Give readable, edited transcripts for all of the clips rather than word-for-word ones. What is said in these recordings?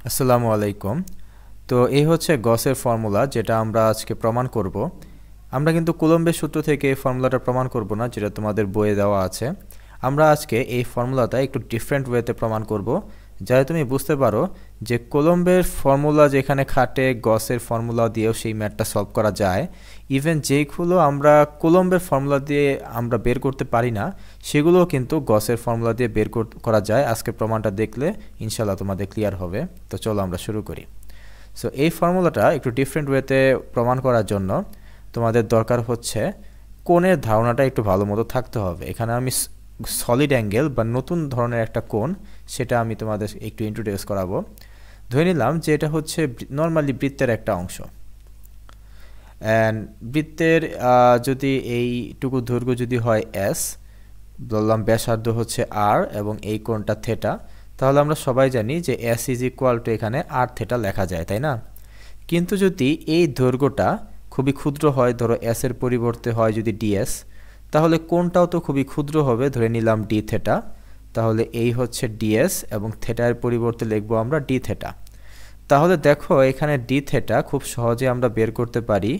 আসসালামু আলাইকুম। তো এই হচ্ছে গসের ফর্মুলা যেটা আমরা আজকে প্রমাণ করব। আমরা কিন্তু কুলম্বের সূত্র থেকে এই ফর্মুলাটা প্রমাণ করব না, যেটা তোমাদের বইয়ে দেওয়া আছে। আমরা আজকে এই ফর্মুলাটা একটু ডিফারেন্ট ওয়েতে প্রমাণ করব, যাতে তুমি বুঝতে পারো যে কুলম্বের ফর্মুলা যেখানে খাটে গসের ফর্মুলা দিয়েও সেই ম্যাথটা সলভ করা যায়। ইভেন যেগুলো আমরা কুলম্বের ফর্মুলা দিয়ে আমরা বের করতে পারি না, সেগুলোও কিন্তু গসের ফর্মুলা দিয়ে বের করা যায়। আজকে প্রমাণটা দেখলে ইনশাল্লাহ তোমাদের ক্লিয়ার হবে। তো চলো আমরা শুরু করি। সো এই ফর্মুলাটা একটু ডিফারেন্ট ওয়েতে প্রমাণ করার জন্য তোমাদের দরকার হচ্ছে কোণের ধারণাটা একটু ভালো মতো থাকতে হবে। এখানে আমি সলিড অ্যাঙ্গেল বা নতুন ধরনের একটা কোণ, সেটা আমি তোমাদের একটু ইন্ট্রোডিউস করাবো। ধরে নিলাম যে এটা হচ্ছে নর্মালি বৃত্তের একটা অংশ, অ্যান্ড বৃত্তের যদি এইটুকু দৈর্ঘ্য যদি হয় এস, বললাম ব্যাসার্ধ হচ্ছে আর, এবং এই কোণটা থেটা, তাহলে আমরা সবাই জানি যে এস ইজ ইকুয়াল টু এখানে আর থেটা লেখা যায়, তাই না? কিন্তু যদি এই দৈর্ঘ্যটা খুবই ক্ষুদ্র হয়, ধরো এস এর পরিবর্তে হয় যদি ডিএস, তাহলে কোণটাও তো খুবই ক্ষুদ্র হবে, ধরে নিলাম ডি থেটা। তাহলে এই হচ্ছে ডিএস এবং থেটার পরিবর্তে লিখবো আমরা ডি থেটা। তাহলে দেখো এখানে ডি থেটা খুব সহজে আমরা বের করতে পারি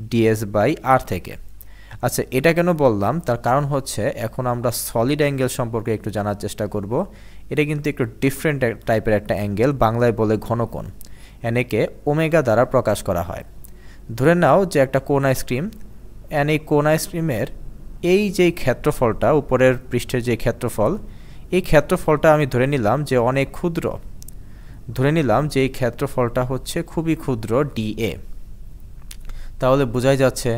ডিএস বাই আর থেকে। আচ্ছা, এটা কেন বললাম, তার কারণ হচ্ছে এখন আমরা সলিড অ্যাঙ্গেল সম্পর্কে একটু জানার চেষ্টা করব। এটা কিন্তু একটু ডিফারেন্ট টাইপের একটা অ্যাঙ্গেল, বাংলায় বলে ঘনকোণ। একে ওমেগা দ্বারা প্রকাশ করা হয়। ধরে নাও যে একটা কোণ আইসক্রিম, এই কোণ আইসক্রিমের এই যে ক্ষেত্রফলটা, উপরের পৃষ্ঠের যে ক্ষেত্রফল, এই ক্ষেত্রফলটা আমি ধরে নিলাম যে অনেক ক্ষুদ্র। ধরে নিলাম যে এই ক্ষেত্রফলটা হচ্ছে খুবই ক্ষুদ্র ডিএ। তাহলে বোঝাই যাচ্ছে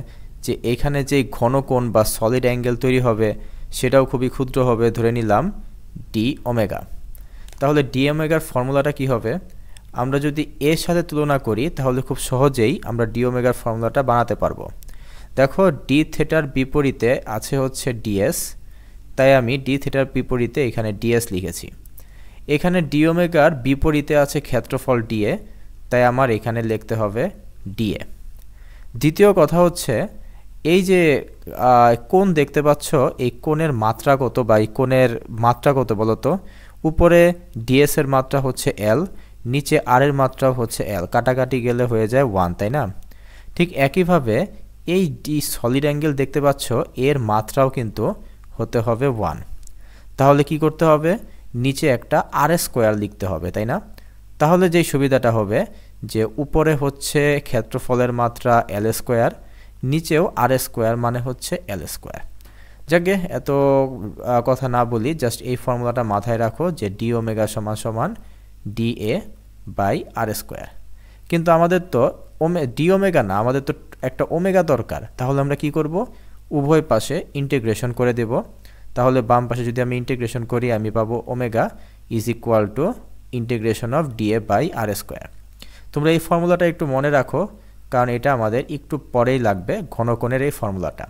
যে এখানে যেই ঘনকোণ বা সলিড অ্যাঙ্গেল তৈরি হবে সেটাও খুবই ক্ষুদ্র হবে, ধরে নিলাম ডি ওমেগা। তাহলে ডি ওমেগার ফর্মুলাটা কি হবে? আমরা যদি এর সাথে তুলনা করি তাহলে খুব সহজেই আমরা ডি ওমেগার ফর্মুলাটা বানাতে পারবো। দেখো ডি থেটার বিপরীতে আছে হচ্ছে ডিএস, তাই আমি ডি থেটার বিপরীতে এখানে ডিএস লিখেছি। এখানে ডি ওমেগার বিপরীতে আছে ক্ষেত্রফল ডিএ, তাই আমার এখানে লিখতে হবে ডিএ। দ্বিতীয় কথা হচ্ছে এই যে কোণ দেখতে পাচ্ছ, এই কোণের মাত্রা কত বা এই কোণের মাত্রা কত বলো তো? উপরে ডিএস এর মাত্রা হচ্ছে এল, নিচে আর এর মাত্রা হচ্ছে এল, কাটাকাটি গেলে হয়ে যায় 1, তাই না? ঠিক একইভাবে এই ডি সলিড অ্যাঙ্গেল দেখতে পাচ্ছ, এর মাত্রাও কিন্তু হতে হবে 1। তাহলে কি করতে হবে? নিচে একটা আর স্কোয়ার লিখতে হবে, তাই না? তাহলে যেই সুবিধাটা হবে যে উপরে হচ্ছে ক্ষেত্রফলের মাত্রা এল স্কোয়ার, নিচেও আর স্কোয়ার, মানে হচ্ছে এল স্কোয়ার। যাকে এত কথা না বলি, জাস্ট এই ফর্মুলাটা মাথায় রাখো যে ডি ওমেগা সমান সমান D A by R square. কিন্তু আমাদের তো ডি ওমেগা না, আমাদের তো একটা ওমেগা দরকার। তাহলে আমরা কি করব? উভয় পাশে ইন্টিগ্রেশন করে দেব। তাহলে বাম পাশে যদি আমি ইন্টিগ্রেশন করি, আমি পাবো omega is equal to integration of D A by R square. তোমরা এই ফর্মুলাটা একটু মনে রাখো, কারণ এটা আমাদের একটু পরেই লাগবে, ঘনকোণের এই ফর্মুলাটা।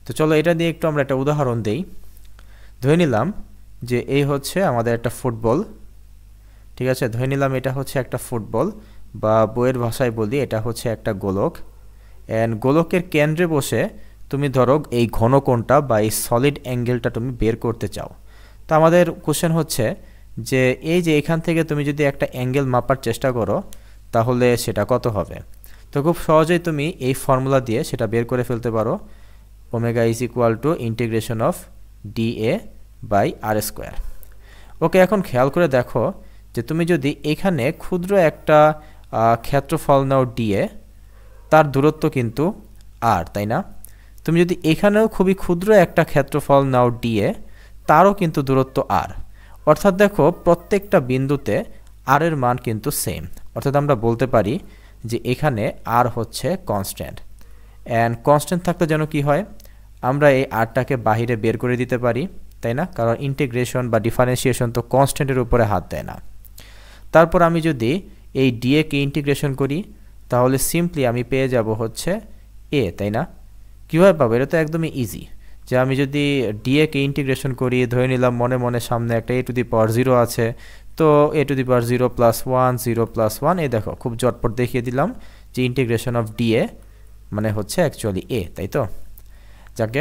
তো চলো এটা দিয়ে একটু আমরা একটা উদাহরণ দেই। ধরে নিলাম যে এই হচ্ছে আমাদের একটা ফুটবল, ঠিক আছে? ধরে নিলাম এটা হচ্ছে একটা ফুটবল, বা বইয়ের ভাষায় বলি এটা হচ্ছে একটা গোলক। অ্যান্ড গোলকের কেন্দ্রে বসে তুমি ধরো এই ঘনকোণটা বা এই সলিড অ্যাঙ্গেলটা তুমি বের করতে চাও। তো আমাদের কোশ্চেন হচ্ছে যে এই যে এখান থেকে তুমি যদি একটা অ্যাঙ্গেল মাপার চেষ্টা করো, তাহলে সেটা কত হবে? তো খুব সহজেই তুমি এই ফর্মুলা দিয়ে সেটা বের করে ফেলতে পারো। Omega is equal to integration of D A by R square. Okay, এখন খেয়াল করে দেখো যে তুমি যদি এখানে ক্ষুদ্র একটা ক্ষেত্রফল নাও ডিএ, তার দূরত্ব কিন্তু আর, তাই না? তুমি যদি এখানেও খুবই ক্ষুদ্র একটা ক্ষেত্রফল নাও ডিএ, তারও কিন্তু দূরত্ব আর। অর্থাৎ দেখো প্রত্যেকটা বিন্দুতে আর এর মান কিন্তু সেম। অর্থাৎ আমরা বলতে পারি যে এখানে আর হচ্ছে কনস্ট্যান্ট। অ্যান্ড কনস্ট্যান্ট থাকলে যেন কি হয়, আমরা এই আরটাকে বাহিরে বের করে দিতে পারি, তাই না? কারণ ইন্টিগ্রেশন বা ডিফারেন্সিয়েশন তো কনস্ট্যান্টের উপরে হাত দেয় না। তারপর আমি যদি এই ডিএ কে ইন্টিগ্রেশন করি, তাহলে সিম্পলি আমি পেয়ে যাব হচ্ছে এ, তাই না? কীভাবে পাবো? এটা তো একদমই ইজি। যে আমি যদি ডিএ কে ইন্টিগ্রেশন করি, ধরে নিলাম মনে মনে সামনে একটা এ টু দি পাওয়ার 0 আছে, তো a to the power 0 plus 1, 0 plus 1, এই দেখো খুব জটপট দেখিয়ে দিলাম যে ইন্টিগ্রেশন অফ ডিএ মানে হচ্ছে অ্যাকচুয়ালি এ, তাই তো? যাকে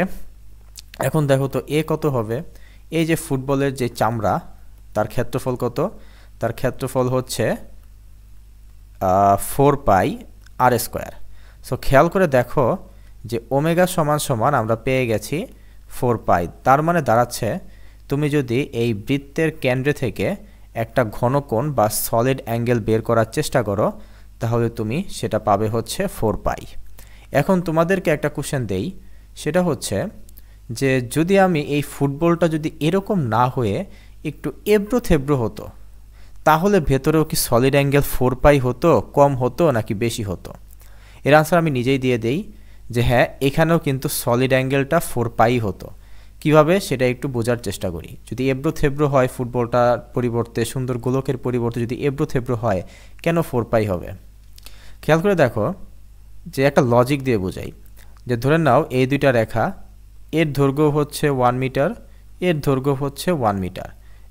এখন দেখো তো এ কত হবে? এই যে ফুটবলের যে চামড়া, তার ক্ষেত্রফল কত? তার ক্ষেত্রফল হচ্ছে 4 পাই আর স্কোয়ার। সো খেয়াল করে দেখো যে ওমেগা সমান সমান আমরা পেয়ে গেছি 4 পাই। তার মানে দাঁড়াচ্ছে তুমি যদি এই বৃত্তের কেন্দ্রে থেকে একটা ঘনকোণ বা সলিড অ্যাঙ্গেল বের করার চেষ্টা করো তাহলে তুমি সেটা পাবে হচ্ছে 4 পাই। এখন তোমাদেরকে একটা কোশ্চেন দেই, সেটা হচ্ছে যে যদি আমি এই ফুটবলটা যদি এরকম না হয়ে একটু এবড়ো থেবড়ো হতো তাহলে ভেতরেও কি সলিড অ্যাঙ্গেল 4 পাই হতো, কম হতো নাকি বেশি হতো? এর আনসার আমি নিজেই দিয়ে দেই যে হ্যাঁ, এখানেও কিন্তু সলিড অ্যাঙ্গেলটা 4 পাই হতো। কিভাবে সেটা একটু বোঝার চেষ্টা করি। যদি এবড়ো থেবড়ো হয় ফুটবলটার পরিবর্তে, সুন্দর গোলকের পরিবর্তে যদি এবড়ো থেবড়ো হয়, কেন 4 পাই হবে? খেয়াল করে দেখো যে একটা লজিক দিয়ে বোঝাই, যে ধরে নাও এই দুইটা রেখা, এর দৈর্ঘ্য হচ্ছে 1 মিটার, এর দৈর্ঘ্য হচ্ছে 1 মিটার,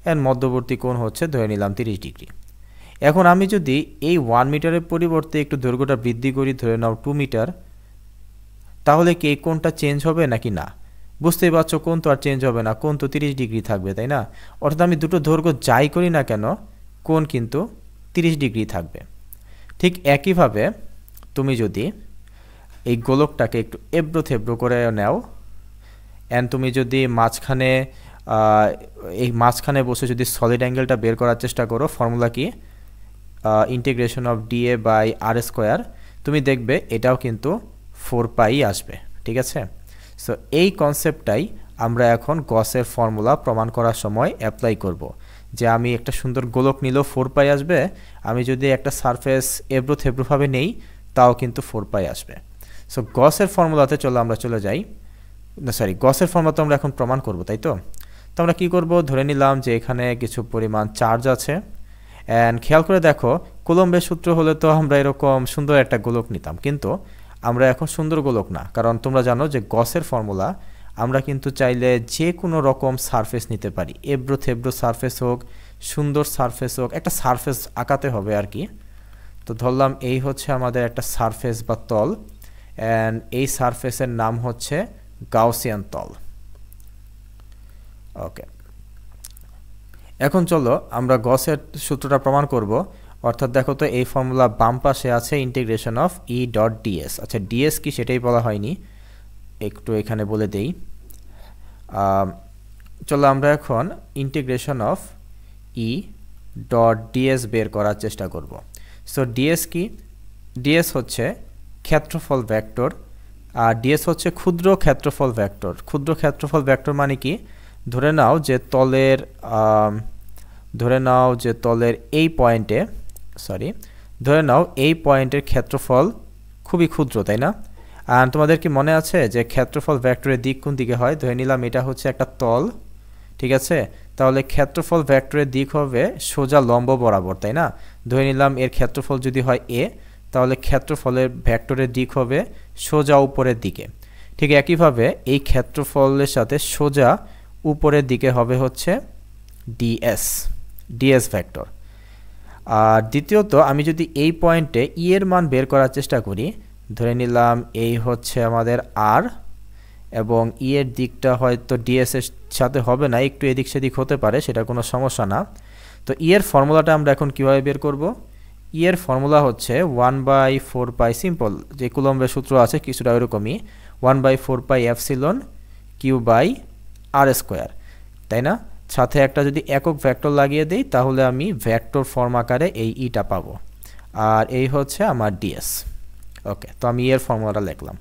এর মধ্যবর্তী কোণ হচ্ছে ধরে নিলাম 30 ডিগ্রি। এখন আমি যদি এই 1 মিটারের পরিবর্তে একটু দৈর্ঘ্যটা বৃদ্ধি করি, ধরে নাও 2 মিটার, তাহলে কি এই কোণটা চেঞ্জ হবে নাকি না? বুঝতেই পারছো কোণ তো আর চেঞ্জ হবে না, কোণ তো 30 ডিগ্রি থাকবে, তাই না? অর্থাৎ আমি দুটো দৈর্ঘ্য যাই করি না কেন কোণ কিন্তু 30 ডিগ্রি থাকবে। ঠিক একইভাবে তুমি যদি এই গোলকটাকে একটু এবড়ো থেবড়ো করে নাও, অ্যান্ড তুমি যদি মাঝখানে বসে যদি সলিড অ্যাঙ্গেলটা বের করার চেষ্টা করো, ফর্মুলা কি? Integration of D A by R square, তুমি দেখবে এটাও কিন্তু 4 পাই আসবে। ঠিক আছে? সো এই কনসেপ্টটাই আমরা এখন গসের ফর্মুলা প্রমাণ করার সময় অ্যাপ্লাই করব, যে আমি একটা সুন্দর গোলক নিলেও 4 পাই আসবে, আমি যদি একটা সারফেস এবড়ো থেবড়োভাবে নেই তাও কিন্তু 4 পাই আসবে। সো গসের ফর্মুলাতে আমরা চলে যাই। গসের ফর্মুলা তো আমরা এখন প্রমাণ করব, তাই তো? তো আমরা কী করব, ধরে নিলাম যে এখানে কিছু পরিমাণ চার্জ আছে, অ্যান্ড খেয়াল করে দেখো কুলম্বের সূত্র হলে তো আমরা এরকম সুন্দর একটা গোলক নিতাম, কিন্তু আমরা এখন সুন্দর গোলক না, কারণ তোমরা জানো যে গসের ফর্মুলা আমরা কিন্তু চাইলে যে কোনো রকম সারফেস নিতে পারি, এবড়ো থেবড়ো সারফেস হোক, সুন্দর সারফেস হোক, একটা সারফেস আঁকাতে হবে আর কি। তো ধরলাম এই হচ্ছে আমাদের একটা সারফেস বা তল, অ্যান্ড এই সারফেসের নাম হচ্ছে গাউসিয়ান তল। ওকে, এখন চলো আমরা গসের সূত্রটা প্রমাণ করব। অর্থাৎ দেখো তো এই ফর্মুলা বাম পাশে আছে integration of E dot DS. আচ্ছা, ডিএস কি সেটাই বলা হয়নি, একটু এখানে বলে দেই। চলো আমরা এখন integration of E dot DS বের করার চেষ্টা করব। সো ডিএস কি? ডিএস হচ্ছে ক্ষেত্রফল ভেক্টর, আর ডিএস হচ্ছে ক্ষুদ্র ক্ষেত্রফল ভেক্টর। ক্ষুদ্র ক্ষেত্রফল ভেক্টর মানে কি? ধরে নাও যে তলের এই পয়েন্টে, ধরে নাও এই পয়েন্টের ক্ষেত্রফল খুবই ক্ষুদ্র, তাই না? আর তোমাদের কি মনে আছে যে ক্ষেত্রফল ভেক্টরের দিক কোন দিকে হয়? ধরে নিলাম এটা হচ্ছে একটা তল, ঠিক আছে? তাহলে ক্ষেত্রফল ভেক্টরের দিক হবে সোজা লম্ব বরাবর, তাই না? ধরে নিলাম এর ক্ষেত্রফল যদি হয় এ, তাহলে ক্ষেত্রফলের ভেক্টরের দিক হবে সোজা উপরের দিকে। ঠিক একইভাবে এই ক্ষেত্রফলের সাথে সোজা উপরের দিকে হবে হচ্ছে ডিএস ভেক্টর। আর দ্বিতীয়ত আমি যদি এই পয়েন্টে ই এর মান বের করার চেষ্টা করি, ধরে নিলাম এই হচ্ছে আমাদের আর, এবং ই এর দিকটা হয়তো ডিএস এর সাথে হবে না, একটু এদিক সেদিক হতে পারে, সেটা কোনো সমস্যা না। তো ই এর ফর্মুলাটা আমরা এখন কীভাবে বের করব? ই এর ফর্মুলা হচ্ছে 1/4 পাই, সিম্পল, যে কুলম্বের সূত্র আছে কিছুটা ওইরকমই, 1/4 pi epsilon Q by R square, তাই না? সাথে একটা যদি একক ভেক্টর লাগিয়ে দেই তাহলে আমি ভেক্টর ফর্ম আকারে এই ইটা পাবো, আর এই হচ্ছে আমার ডিএস। ওকে, তো আমি এর ফর্মুলাটা লিখলাম।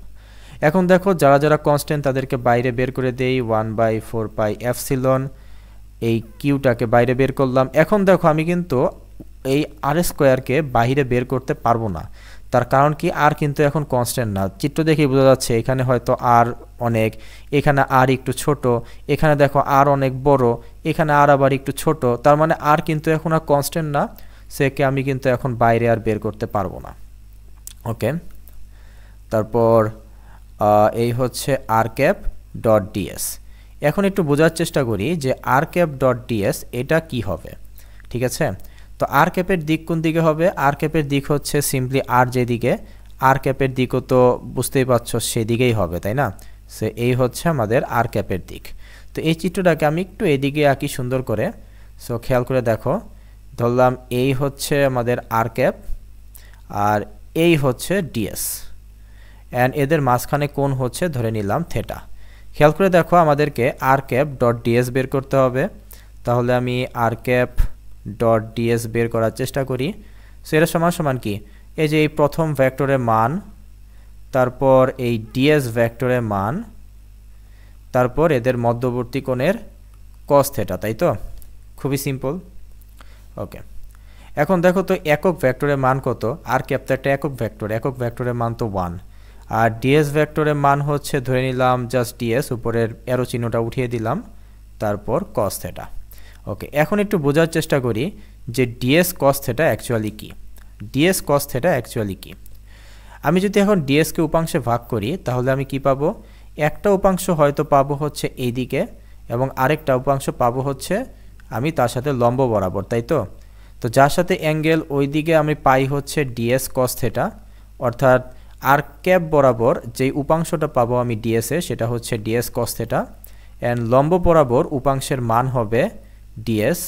এখন দেখো যারা যারা কনস্ট্যান্ট তাদেরকে বাইরে বের করে দেই, 1/4 পাই এপসিলন, এই কিউটাকে বাইরে বের করলাম। এখন দেখো আমি কিন্তু এই আর স্কোয়ারকে বাইরে বের করতে পারবো না, তার কারণ কি? আর কিন্তু এখন কনস্ট্যান্ট না, চিত্র দেখেই বোঝা যাচ্ছে এখানে হয়তো আর অনেক, এখানে আর একটু ছোট, এখানে দেখো আর অনেক বড়, এখানে আর আবার একটু ছোট, তার মানে আর কিন্তু এখন আর কনস্ট্যান্ট না, সেকে আমি কিন্তু এখন বাইরে আর বের করতে পারবো না। ওকে, তারপর এই হচ্ছে আর ক্যাপ ডট ডিএস। এখন একটু বোঝার চেষ্টা করি যে আর ক্যাপ ডট ডিএস এটা কি হবে। ঠিক আছে, তো আর ক্যাপের দিক কোন দিকে হবে? আর ক্যাপের দিক হচ্ছে সিম্পলি আর যেদিকে, আর ক্যাপের দিকও তো বুঝতেই পারছো সেদিকেই হবে, তাই না? সো এই হচ্ছে আমাদের আর ক্যাপের দিক। তো এই চিত্রটাকে আমি একটু এদিকে আঁকি সুন্দর করে। সো খেয়াল করে দেখো, ধরলাম এই হচ্ছে আমাদের আর ক্যাপ, আর এই হচ্ছে ds অ্যান্ড এদের মাঝখানে কোণ হচ্ছে ধরে নিলাম থিটা। খেয়াল করে দেখো আমাদেরকে r_ds বের করতে হবে। তাহলে আমি r_ds বের করার চেষ্টা করি। সো এর সমান সমান কি, এই যে এই প্রথম ভেক্টরের মান, তারপর এই ds ভেক্টরের মান, তারপর এদের মধ্যবর্তী কোণের cos থিটা, তাই তো? খুবই সিম্পল। ওকে, এখন দেখো তো একক ভেক্টরের মান কত। r ক্যাপ তো একটা একক ভেক্টরের মান তো 1, আর ds ভেক্টরের মান হচ্ছে ধরে নিলাম জাস্ট ds, উপরের অ্যারো চিহ্নটা উঠিয়ে দিলাম, তারপর cos থিটা। ওকে, এখন একটু বোঝার চেষ্টা করি যে ds cos থিটা অ্যাকচুয়ালি কি। ds cos থিটা অ্যাকচুয়ালি কি? আমি যদি এখন ds কে উপাংশে ভাগ করি তাহলে আমি কি পাবো? একটা উপাংশ হয়তো পাবো হচ্ছে এই দিকে, এবং আরেকটা উপাংশ পাবো হচ্ছে আমি তার সাথে লম্ব বরাবর, তাই তো? তো যার সাথে অ্যাঙ্গেল ওই দিকে আমি পাই হচ্ছে ds cos থিটা, অর্থাৎ r ক্যাপ বরাবর যেই উপাংশটা পাবো আমি ds এ, সেটা হচ্ছে ds cos থিটা, অ্যান্ড লম্ব বরাবর উপাংশের মান হবে ds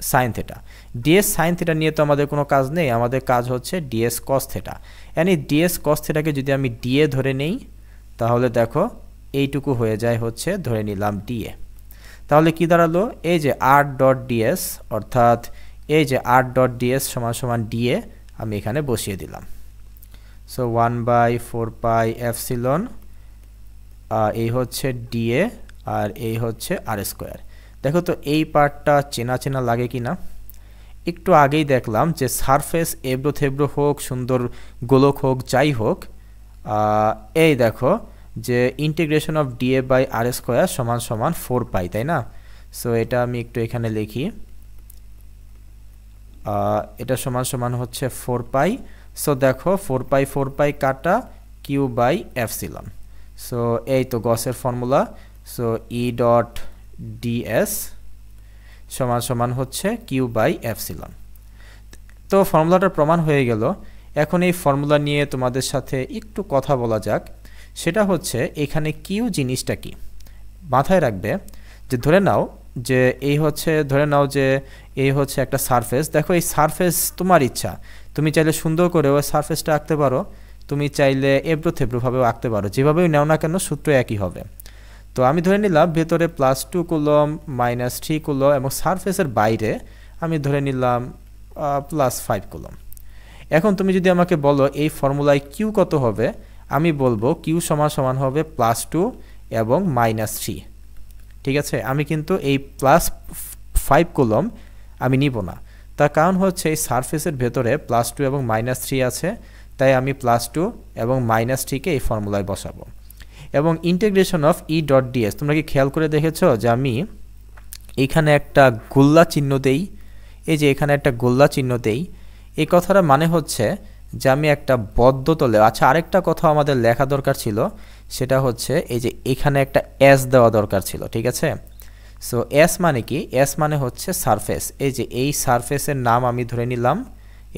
sin theta. ds sin theta নিয়ে তো আমাদের কোনো কাজ নেই, আমাদের কাজ হচ্ছে ds cos থিটা। অ্যান্ড এই ds cos থিটাকে যদি আমি dA ধরে নেই তাহলে দেখো এইটুকু হয়ে যায় হচ্ছে ধরে নিলাম dA। তাহলে কি দাঁড়ালো? এই যে r.ds, অর্থাৎ এই যে r.ds সমান সমান dA আমি এখানে বসিয়ে দিলাম। সো 1/4 পাই এপসিলন, এই হচ্ছে dA আর এই হচ্ছে r স্কোয়ার। দেখো তো এই পার্টটা চেনা চেনা লাগে কি না? একটু আগেই দেখলাম যে সারফেস এবড়ো থেবড়ো হোক, সুন্দর গোলক হোক, যাই হোক, এই দেখো যে integration of dA by r square সমান সমান 4 পাই, তাই না? সো এটা আমি একটু এখানে লিখি, এটা সমান সমান হচ্ছে 4 পাই। সো দেখো 4 পাই কাটা কিউ বাই এপসিলন। সো এই তো গসের ফর্মুলা। সো E.ds সমান সমান হচ্ছে কিউ বাই এপসিলন। তো ফর্মুলাটার প্রমাণ হয়ে গেল। এখন এই ফর্মুলা নিয়ে তোমাদের সাথে একটু কথা বলা যাক। সেটা হচ্ছে এখানে কিউ জিনিসটা কি। মাথায় রাখবে যে ধরে নাও যে এই হচ্ছে একটা সারফেস। দেখো এই সারফেস তোমার ইচ্ছা, তুমি চাইলে সুন্দর করে ওই সারফেসটা আঁকতে পারো, তুমি চাইলে এবড়ো থেবড়োভাবেও আঁকতে পারো, যেভাবেই নাও না কেন সূত্র একই হবে। তো আমি ধরে নিলাম ভেতরে +2 কুলম -3 কুলম, এবং সারফেসের বাইরে আমি ধরে নিলাম +5 কুলম। এখন তুমি যদি আমাকে বলো এই ফর্মুলায় কিউ কত হবে, আমি বলবো কিউ সমান সমান হবে +2 এবং -3। ঠিক আছে, আমি কিন্তু এই +5 কুলম আমি নিব না। তার কারণ হচ্ছে এই সারফেসের ভেতরে +2 এবং -3 আছে, তাই আমি +2 এবং -3কে এই ফর্মুলায় বসাবো। এবং ইন্টিগ্রেশন অফ E.ds, তোমরা কি খেয়াল করে দেখেছো যে আমি এখানে একটা গোল্লা চিহ্ন দেই, এই যে এখানে একটা গোল্লা চিহ্ন দেই, এই কথাটা মানে হচ্ছে যে আমি একটা বদ্ধ তলে। আচ্ছা, আরেকটা কথা আমাদের লেখা দরকার ছিল, সেটা হচ্ছে এই যে এখানে একটা এস দেওয়া দরকার ছিল। ঠিক আছে, সো এস মানে কি? এস মানে হচ্ছে সারফেস। এই যে এই সারফেসের নাম আমি ধরে নিলাম,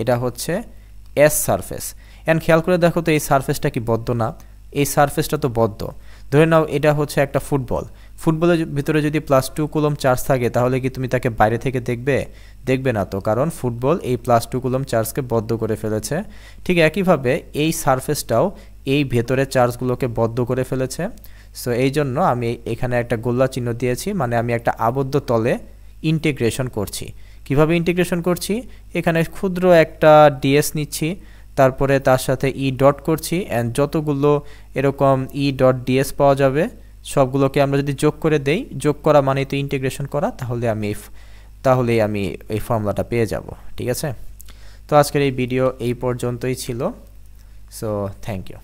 এটা হচ্ছে এস সারফেস। অ্যান্ড খেয়াল করে দেখো তো এই সারফেসটা কি বদ্ধ না? এই সারফেসটা তো বদ্ধ। ধরে নাও এটা হচ্ছে একটা ফুটবলের ভিতরে যদি +2 কুলম চার্জ থাকে, তাহলে কি তুমি তাকে বাইরে থেকে দেখবে না তো, কারণ ফুটবল এই +2 কুলম চার্জকে বদ্ধ করে ফেলেছে। ঠিক একইভাবে এই সারফেসটাও এই ভেতরের চার্জগুলোকে বদ্ধ করে ফেলেছে। সো এই জন্য আমি এখানে একটা গোল্লা চিহ্ন দিয়েছি, মানে আমি একটা আবদ্ধ তলে ইন্টিগ্রেশন করছি। কিভাবে ইন্টিগ্রেশন করছি? এখানে ক্ষুদ্র একটা ds নিচ্ছি, তারপরে তার সাথে ই ডট করছি, অ্যান্ড যতগুলো এরকম E.ds পাওয়া যাবে সবগুলোকে আমরা যদি যোগ করে দেই, যোগ করা মানে তো ইন্টিগ্রেশন করা, তাহলেই আমি এই ফর্মুলাটা পেয়ে যাব। ঠিক আছে, তো আজকের এই ভিডিও এই পর্যন্তই ছিল। So thank you.